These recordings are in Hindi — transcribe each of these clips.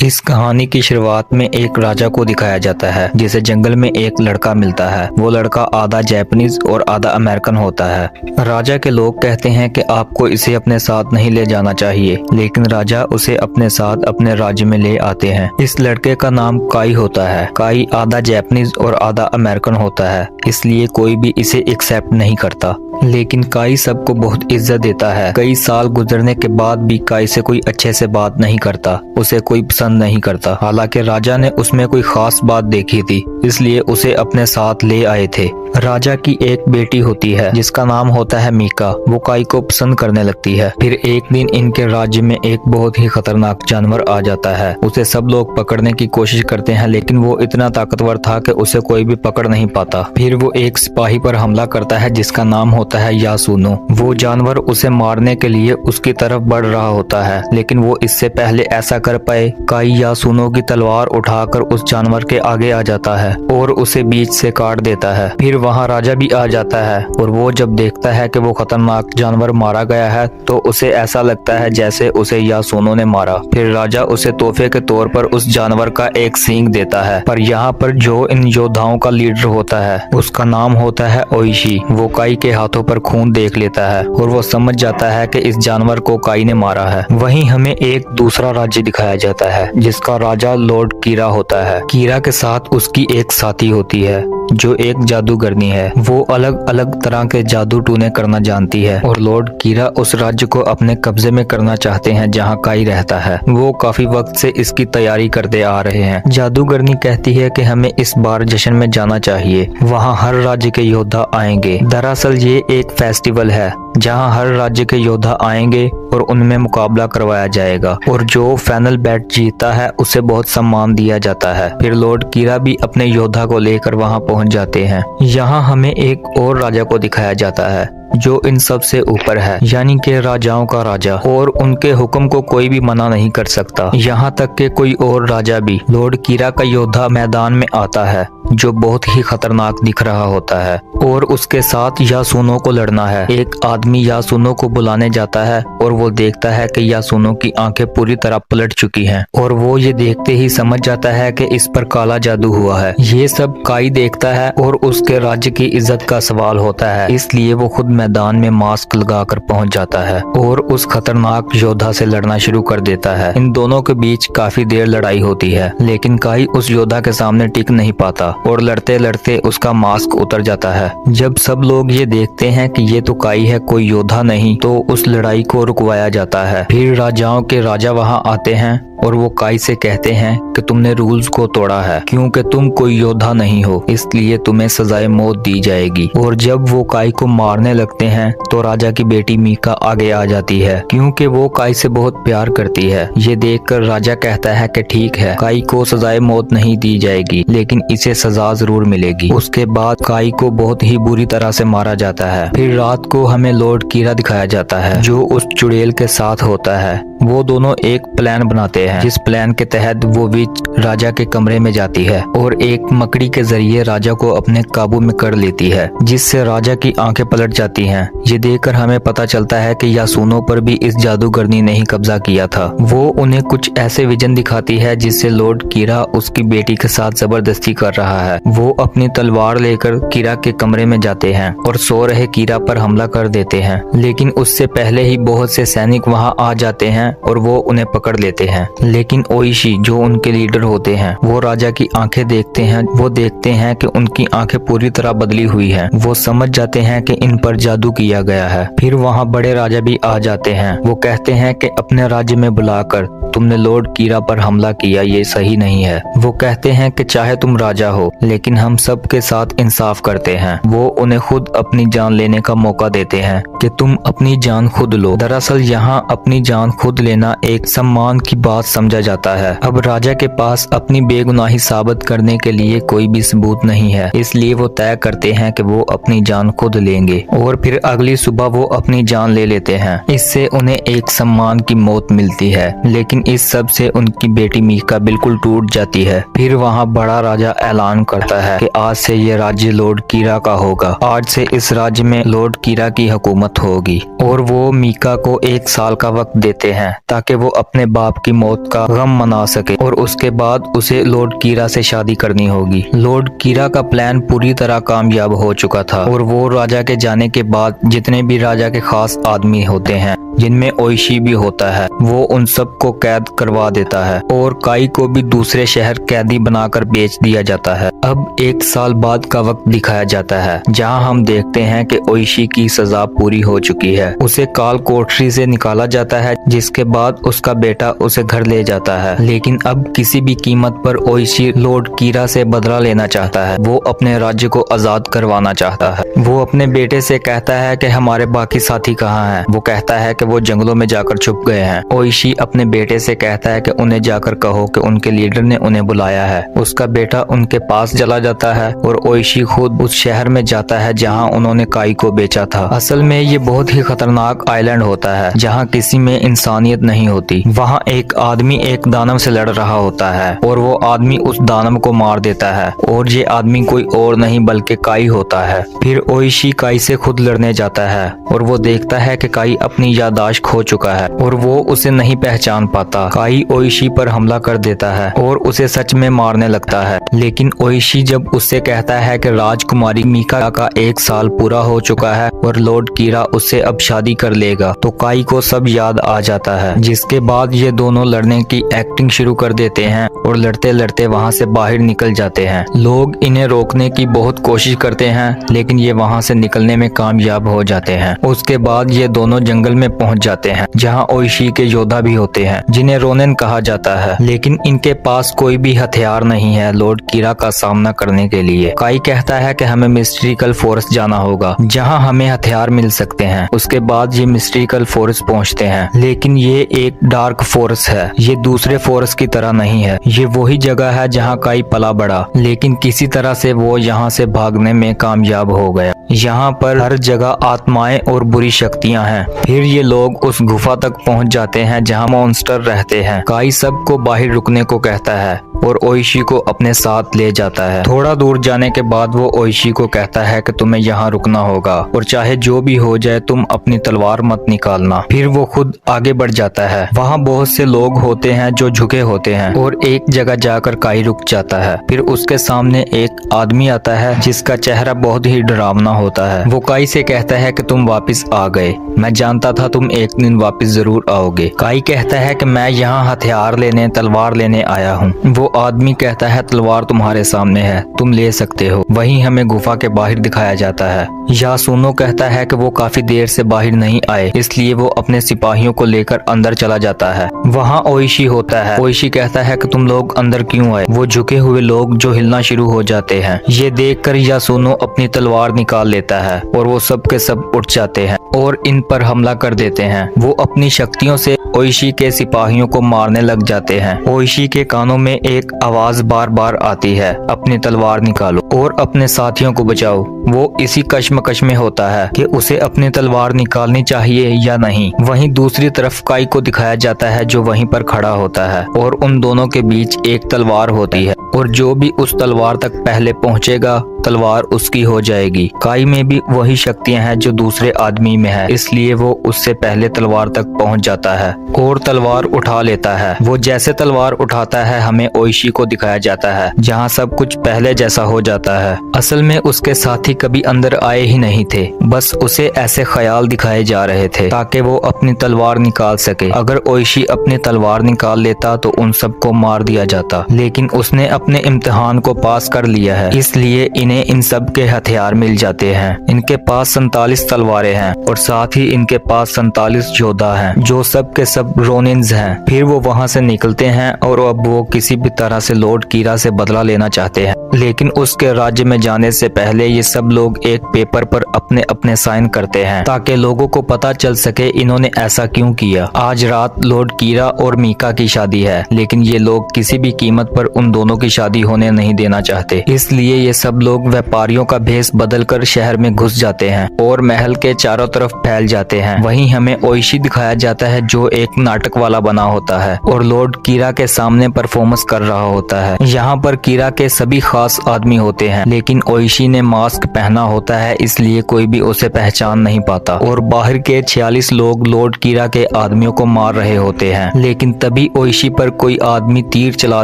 इस कहानी की शुरुआत में एक राजा को दिखाया जाता है जिसे जंगल में एक लड़का मिलता है। वो लड़का आधा जापानीज और आधा अमेरिकन होता है। राजा के लोग कहते हैं कि आपको इसे अपने साथ नहीं ले जाना चाहिए, लेकिन राजा उसे अपने साथ अपने राज्य में ले आते हैं। इस लड़के का नाम काई होता है। काई आधा जापानीज और आधा अमेरिकन होता है, इसलिए कोई भी इसे एक्सेप्ट नहीं करता। लेकिन काई सबको बहुत इज्जत देता है। कई साल गुजरने के बाद भी काई से कोई अच्छे से बात नहीं करता, उसे कोई पसंद नहीं करता। हालांकि राजा ने उसमें कोई खास बात देखी थी, इसलिए उसे अपने साथ ले आए थे। राजा की एक बेटी होती है जिसका नाम होता है मीका। वो काई को पसंद करने लगती है। फिर एक दिन इनके राज्य में एक बहुत ही खतरनाक जानवर आ जाता है। उसे सब लोग पकड़ने की कोशिश करते हैं, लेकिन वो इतना ताकतवर था कि उसे कोई भी पकड़ नहीं पाता। फिर वो एक सिपाही पर हमला करता है जिसका नाम होता है यासुनो। वो जानवर उसे मारने के लिए उसकी तरफ बढ़ रहा होता है, लेकिन वो इससे पहले ऐसा कर पाए, काई यासुनो की तलवार उठाकर उस जानवर के आगे आ जाता है और उसे बीच से काट देता है। फिर वहाँ राजा भी आ जाता है और वो जब देखता है कि वो खतरनाक जानवर मारा गया है तो उसे ऐसा लगता है जैसे उसे यासुनो ने मारा। फिर राजा उसे तोहफे के तौर पर उस जानवर का एक सींग देता है। पर यहाँ पर जो इन योद्धाओं का लीडर होता है उसका नाम होता है ओइशी। वो काई के हाथों पर खून देख लेता है और वो समझ जाता है कि इस जानवर को काई ने मारा है। वहीं हमें एक दूसरा राज्य दिखाया जाता है जिसका राजा लॉर्ड कीरा होता है। कीरा के साथ उसकी एक साथी होती है जो एक जादूगरनी है। वो अलग अलग तरह के जादू टूने करना जानती है और लॉर्ड कीरा उस राज्य को अपने कब्जे में करना चाहते हैं जहाँ काई रहता है। वो काफी वक्त से इसकी तैयारी करते आ रहे हैं। जादूगरनी कहती है कि हमें इस बार जश्न में जाना चाहिए, वहाँ हर राज्य के योद्धा आएंगे। दरअसल ये एक फेस्टिवल है जहां हर राज्य के योद्धा आएंगे और उनमें मुकाबला करवाया जाएगा और जो फाइनल बैट जीतता है उसे बहुत सम्मान दिया जाता है। फिर लॉर्ड कीरा भी अपने योद्धा को लेकर वहां पहुंच जाते हैं। यहाँ हमें एक और राजा को दिखाया जाता है जो इन सब से ऊपर है, यानी कि राजाओं का राजा, और उनके हुक्म को कोई भी मना नहीं कर सकता। यहाँ तक कि कोई और राजा भी। लॉर्ड कीरा का योद्धा मैदान में आता है जो बहुत ही खतरनाक दिख रहा होता है और उसके साथ यासुनो को लड़ना है। एक आदमी यासुनो को बुलाने जाता है और वो देखता है कि यासुनो की आंखें पूरी तरह पलट चुकी हैं और वो ये देखते ही समझ जाता है कि इस पर काला जादू हुआ है। ये सब काई देखता है और उसके राज्य की इज्जत का सवाल होता है, इसलिए वो खुद मैदान में मास्क लगाकर पहुंच जाता है और उस खतरनाक योद्धा से लड़ना शुरू कर देता है। इन दोनों के बीच काफी देर लड़ाई होती है, लेकिन काई उस योद्धा के सामने टिक नहीं पाता और लड़ते लड़ते उसका मास्क उतर जाता है। जब सब लोग ये देखते हैं कि ये तो काई है, कोई योद्धा नहीं, तो उस लड़ाई को रुकवाया जाता है। फिर राजाओं के राजा वहाँ आते हैं और वो काई से कहते हैं कि तुमने रूल्स को तोड़ा है, क्योंकि तुम कोई योद्धा नहीं हो, इसलिए तुम्हें सजाए मौत दी जाएगी। और जब वो काई को मारने लगते हैं तो राजा की बेटी मीका आगे आ जाती है, क्योंकि वो काई से बहुत प्यार करती है। ये देखकर राजा कहता है कि ठीक है, काई को सजाए मौत नहीं दी जाएगी, लेकिन इसे सजा जरूर मिलेगी। उसके बाद काई को बहुत ही बुरी तरह से मारा जाता है। फिर रात को हमें लॉर्ड कीरा दिखाया जाता है जो उस चुड़ैल के साथ होता है। वो दोनों एक प्लान बनाते हैं जिस प्लान के तहत वो विच राजा के कमरे में जाती है और एक मकड़ी के जरिए राजा को अपने काबू में कर लेती है, जिससे राजा की आंखें पलट जाती हैं। ये देखकर हमें पता चलता है कि यासुनो पर भी इस जादूगरनी ने ही कब्जा किया था। वो उन्हें कुछ ऐसे विजन दिखाती है जिससे लॉर्ड कीरा उसकी बेटी के साथ जबरदस्ती कर रहा है। वो अपनी तलवार लेकर कीरा के कमरे में जाते हैं और सो रहे कीरा पर हमला कर देते हैं, लेकिन उससे पहले ही बहुत से सैनिक वहाँ आ जाते हैं और वो उन्हें पकड़ लेते हैं। लेकिन ओइशी जो उनके लीडर होते हैं वो राजा की आंखें देखते हैं। वो देखते हैं कि उनकी आंखें पूरी तरह बदली हुई हैं। वो समझ जाते हैं कि इन पर जादू किया गया है। फिर वहाँ बड़े राजा भी आ जाते हैं। वो कहते हैं कि अपने राज्य में बुलाकर तुमने लॉर्ड कीरा पर हमला किया, ये सही नहीं है। वो कहते हैं कि चाहे तुम राजा हो, लेकिन हम सब के साथ इंसाफ करते हैं। वो उन्हें खुद अपनी जान लेने का मौका देते हैं कि तुम अपनी जान खुद लो। दरअसल यहाँ अपनी जान खुद लेना एक सम्मान की बात समझा जाता है। अब राजा के पास अपनी बेगुनाही साबित करने के लिए कोई भी सबूत नहीं है, इसलिए वो तय करते हैं कि वो अपनी जान खुद लेंगे और फिर अगली सुबह वो अपनी जान ले लेते हैं। इससे उन्हें एक सम्मान की मौत मिलती है, लेकिन इस सब से उनकी बेटी मीका बिल्कुल टूट जाती है। फिर वहाँ बड़ा राजा ऐलान करता है कि आज से ये राज्य लॉर्ड कीरा का होगा। आज से इस राज्य में लॉर्ड कीरा की हुकूमत होगी और वो मीका को 1 साल का वक्त देते हैं ताकि वो अपने बाप की मौत मौत का गम मना सके और उसके बाद उसे लॉर्ड कीरा से शादी करनी होगी। लॉर्ड कीरा का प्लान पूरी तरह कामयाब हो चुका था और वो राजा के जाने के बाद जितने भी राजा के खास आदमी होते हैं, जिनमें ओइशी भी होता है, वो उन सब को कैद करवा देता है और काई को भी दूसरे शहर कैदी बनाकर बेच दिया जाता है। अब 1 साल बाद का वक्त दिखाया जाता है, जहां हम देखते हैं कि ओइशी की सजा पूरी हो चुकी है। उसे काल कोठरी से निकाला जाता है, जिसके बाद उसका बेटा उसे घर ले जाता है। लेकिन अब किसी भी कीमत पर ओइशी लॉर्ड कीरा से बदला लेना चाहता है। वो अपने राज्य को आजाद करवाना चाहता है। वो अपने बेटे से कहता है कि हमारे बाकी साथी कहाँ हैं? वो कहता है कि वो जंगलों में जाकर छुप गए हैं। ओइशी अपने बेटे से कहता है कि उन्हें जाकर कहो कि उनके लीडर ने उन्हें बुलाया है। उसका बेटा उनके पास चला जाता है और ओइशी खुद उस शहर में जाता है जहां उन्होंने काई को बेचा था। असल में ये बहुत ही खतरनाक आइलैंड होता है, जहां किसी में इंसानियत नहीं होती। वहां एक आदमी एक दानव से लड़ रहा होता है और वो आदमी उस दानव को मार देता है और ये आदमी कोई और नहीं बल्कि काई होता है। फिर ओइशी काई से खुद लड़ने जाता है और वो देखता है कि काई अपनी याददाश्त खो चुका है और वो उसे नहीं पहचान पाता। काई ओइशी पर हमला कर देता है और उसे सच में मारने लगता है। लेकिन ओइशी जब उससे कहता है कि राजकुमारी मीका का 1 साल पूरा हो चुका है और लॉर्ड कीरा उससे अब शादी कर लेगा, तो काई को सब याद आ जाता है। जिसके बाद ये दोनों लड़ने की एक्टिंग शुरू कर देते हैं और लड़ते लड़ते वहाँ से बाहर निकल जाते हैं। लोग इन्हें रोकने की बहुत कोशिश करते हैं, लेकिन ये वहाँ से निकलने में कामयाब हो जाते हैं। उसके बाद ये दोनों जंगल में पहुँच जाते हैं, जहाँ ओइशी के योद्धा भी होते हैं, जिन्हें रोनेन कहा जाता है। लेकिन इनके पास कोई भी हथियार नहीं है लॉर्ड कीरा का सामना करने के लिए। काई कहता है कि हमें मिस्ट्रिकल फॉरेस्ट जाना होगा, जहाँ हमें हथियार मिल सकते हैं। उसके बाद ये मिस्ट्रिकल फॉरेस्ट पहुँचते हैं, लेकिन ये एक डार्क फॉरेस्ट है। ये दूसरे फॉरेस्ट की तरह नहीं है। ये वही जगह है जहाँ काई पला बड़ा, लेकिन किसी तरह से वो यहाँ से भागने में कामयाब हो गया। यहाँ पर हर जगह आत्माएं और बुरी शक्तियाँ हैं। फिर ये लोग उस गुफा तक पहुँच जाते हैं जहाँ मॉन्स्टर रहते हैं। काई सबको बाहर रुकने को कहता है और ओइशी को अपने साथ ले जाता है। थोड़ा दूर जाने के बाद वो ओइशी को कहता है कि तुम्हें यहाँ रुकना होगा और चाहे जो भी हो जाए तुम अपनी तलवार मत निकालना। फिर वो खुद आगे बढ़ जाता है। वहाँ बहुत से लोग होते हैं जो झुके होते हैं और एक जगह जाकर काई रुक जाता है। फिर उसके सामने एक आदमी आता है जिसका चेहरा बहुत ही डरावना होता है। वो काई से कहता है कि तुम वापस आ गए, मैं जानता था तुम एक दिन वापस जरूर आओगे। काई कहता है कि मैं यहाँ हथियार लेने, तलवार लेने आया हूँ। वो आदमी कहता है तलवार तुम्हारे सामने है, तुम ले सकते हो। वहीं हमें गुफा के बाहर दिखाया जाता है। यासुनो कहता है कि वो काफी देर से बाहर नहीं आए, इसलिए वो अपने सिपाहियों को लेकर अंदर चला जाता है। वहाँ ओइशी होता है। ओइशी कहता है कि तुम लोग अंदर क्यों आए? वो झुके हुए लोग जो हिलना शुरू हो जाते हैं। ये देखकर यासुनो अपनी तलवार निकाल लेता है और वो सब के सब उठ जाते हैं और इन पर हमला कर देते हैं। वो अपनी शक्तियों से ओइशी के सिपाहियों को मारने लग जाते हैं। ओइशी के कानों में एक आवाज बार बार आती है, अपनी तलवार निकालो और अपने साथियों को बचाओ। वो इसी कश्मकश में होता है कि उसे अपनी तलवार निकालनी चाहिए या नहीं। वहीं दूसरी तरफ काई को दिखाया जाता है जो वहीं पर खड़ा होता है और उन दोनों के बीच एक तलवार होती है और जो भी उस तलवार तक पहले पहुंचेगा तलवार उसकी हो जाएगी। काई में भी वही शक्तियां हैं जो दूसरे आदमी में है, इसलिए वो उससे पहले तलवार तक पहुंच जाता है और तलवार उठा लेता है। वो जैसे तलवार उठाता है हमें ओइशी को दिखाया जाता है, जहां सब कुछ पहले जैसा हो जाता है। असल में उसके साथी कभी अंदर आए ही नहीं थे, बस उसे ऐसे ख्याल दिखाए जा रहे थे ताकि वो अपनी तलवार निकाल सके। अगर ओइशी अपनी तलवार निकाल लेता तो उन सबको मार दिया जाता, लेकिन उसने अपने इम्तिहान को पास कर लिया है, इसलिए इन्हें इन सब के हथियार मिल जाते हैं। इनके पास 47 तलवारें हैं और साथ ही इनके पास 47 योद्धा हैं जो सब के सब रोनिन्स हैं। फिर वो वहाँ से निकलते हैं और अब वो किसी भी तरह से लॉर्ड कीरा से बदला लेना चाहते हैं, लेकिन उसके राज्य में जाने से पहले ये सब लोग एक पेपर पर अपने अपने साइन करते हैं ताकि लोगों को पता चल सके इन्होंने ऐसा क्यों किया। आज रात लॉर्ड कीरा और मीका की शादी है, लेकिन ये लोग किसी भी कीमत पर उन दोनों की शादी होने नहीं देना चाहते। इसलिए ये सब लोग व्यापारियों का भेष बदलकर शहर में घुस जाते हैं और महल के चारों तरफ फैल जाते हैं। वहीं हमें ओइशी दिखाया जाता है जो एक नाटक वाला बना होता है और लॉर्ड कीरा के सामने परफॉर्मेंस कर रहा होता है। यहाँ पर कीरा के सभी खास आदमी होते हैं, लेकिन ओइशी ने मास्क पहना होता है, इसलिए कोई भी उसे पहचान नहीं पाता और बाहर के 46 लोग लॉर्ड कीरा के आदमियों को मार रहे होते हैं। लेकिन तभी ओइशी पर कोई आदमी तीर चला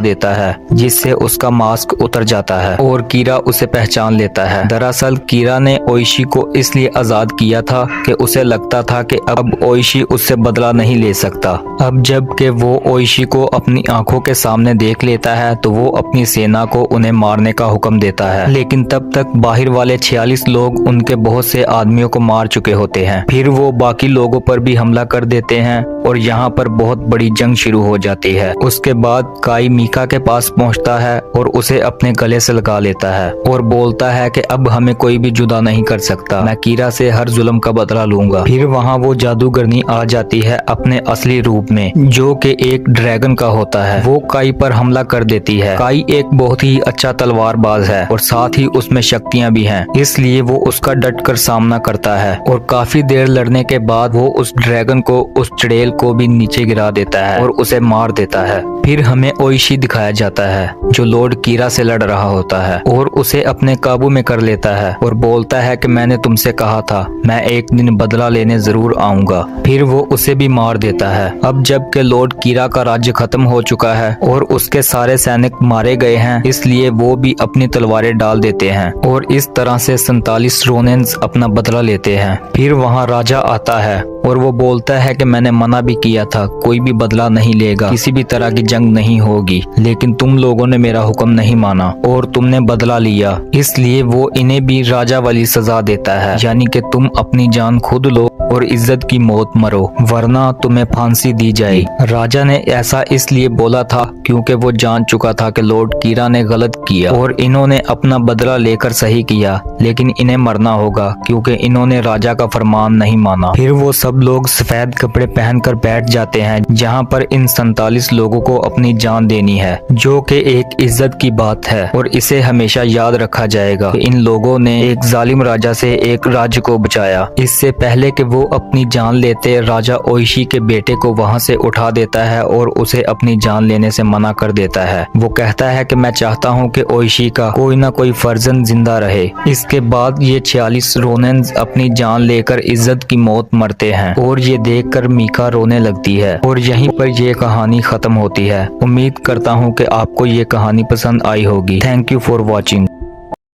देता है जिससे उसका मास्क उतर जाता है और कीरा उसे पहचान लेता है। दरअसल कीरा ने ओइशी को इसलिए आजाद किया था कि उसे लगता था कि अब ओइशी उससे बदला नहीं ले सकता। अब जब कि वो ओइशी को अपनी आंखों के सामने देख लेता है तो वो अपनी सेना को उन्हें मारने का हुक्म देता है। लेकिन तब तक बाहर वाले 46 लोग उनके बहुत से आदमियों को मार चुके होते हैं। फिर वो बाकी लोगों पर भी हमला कर देते हैं और यहाँ पर बहुत बड़ी जंग शुरू हो जाती है। उसके बाद काई मीका के पास पहुँचता है और उसे अपने गले से लगा लेता है और बोलता है कि अब हमें कोई भी जुदा नहीं कर सकता, मैं कीरा से हर जुल्म का बदला लूंगा। फिर वहाँ वो जादूगरनी आ जाती है अपने असली रूप में, जो कि एक ड्रैगन का होता है। वो काई पर हमला कर देती है। काई एक बहुत ही अच्छा तलवारबाज है और साथ ही उसमें शक्तियाँ भी हैं, इसलिए वो उसका डट कर सामना करता है और काफी देर लड़ने के बाद वो उस ड्रैगन को, उस चुड़ैल को भी नीचे गिरा देता है और उसे मार देता है। फिर हमें ओइशी दिखाया जाता है जो लॉर्ड कीरा से लड़ रहा होता है और उसे अपने काबू में कर लेता है और बोलता है कि मैंने तुमसे कहा था मैं एक दिन बदला लेने जरूर आऊंगा। फिर वो उसे भी मार देता है। अब जब के लॉर्ड कीरा का राज्य खत्म हो चुका है और उसके सारे सैनिक मारे गए हैं, इसलिए वो भी अपनी तलवारें डाल देते हैं और इस तरह से 47 रोनेन्स अपना बदला लेते हैं। फिर वहाँ राजा आता है और वो बोलता है कि मैंने मना भी किया था, कोई भी बदला नहीं लेगा, किसी भी तरह की जंग नहीं होगी, लेकिन तुम लोगों ने मेरा हुक्म नहीं माना और तुमने बदला लिया, इसलिए वो इन्हें भी राजा वाली सजा देता है, यानी कि तुम अपनी जान खुद लो और इज्जत की मौत मरो, वरना तुम्हें फांसी दी जाए। राजा ने ऐसा इसलिए बोला था क्योंकि वो जान चुका था कि लॉर्ड कीरा ने गलत किया और इन्होंने अपना बदला लेकर सही किया, लेकिन इन्हें मरना होगा क्योंकि इन्होंने राजा का फरमान नहीं माना। फिर वो सब लोग सफेद कपड़े पहनकर बैठ जाते हैं जहाँ पर इन 47 लोगों को अपनी जान देनी है, जो कि एक इज्जत की बात है और इसे हमेशा याद रखा जाएगा कि इन लोगों ने एक जालिम राजा से एक राज्य को बचाया। इससे पहले कि वो अपनी जान लेते, राजा ओइशी के बेटे को वहाँ से उठा देता है और उसे अपनी जान लेने से मना कर देता है। वो कहता है कि मैं चाहता हूँ कि ओइशी का कोई ना कोई फर्जंद जिंदा रहे। इसके बाद ये 46 रोनेन्स अपनी जान लेकर इज्जत की मौत मरते हैं और ये देखकर मीका रोने लगती है और यहीं पर ये कहानी खत्म होती है। उम्मीद करता हूँ कि आपको ये कहानी पसंद आई होगी। Thank you for watching.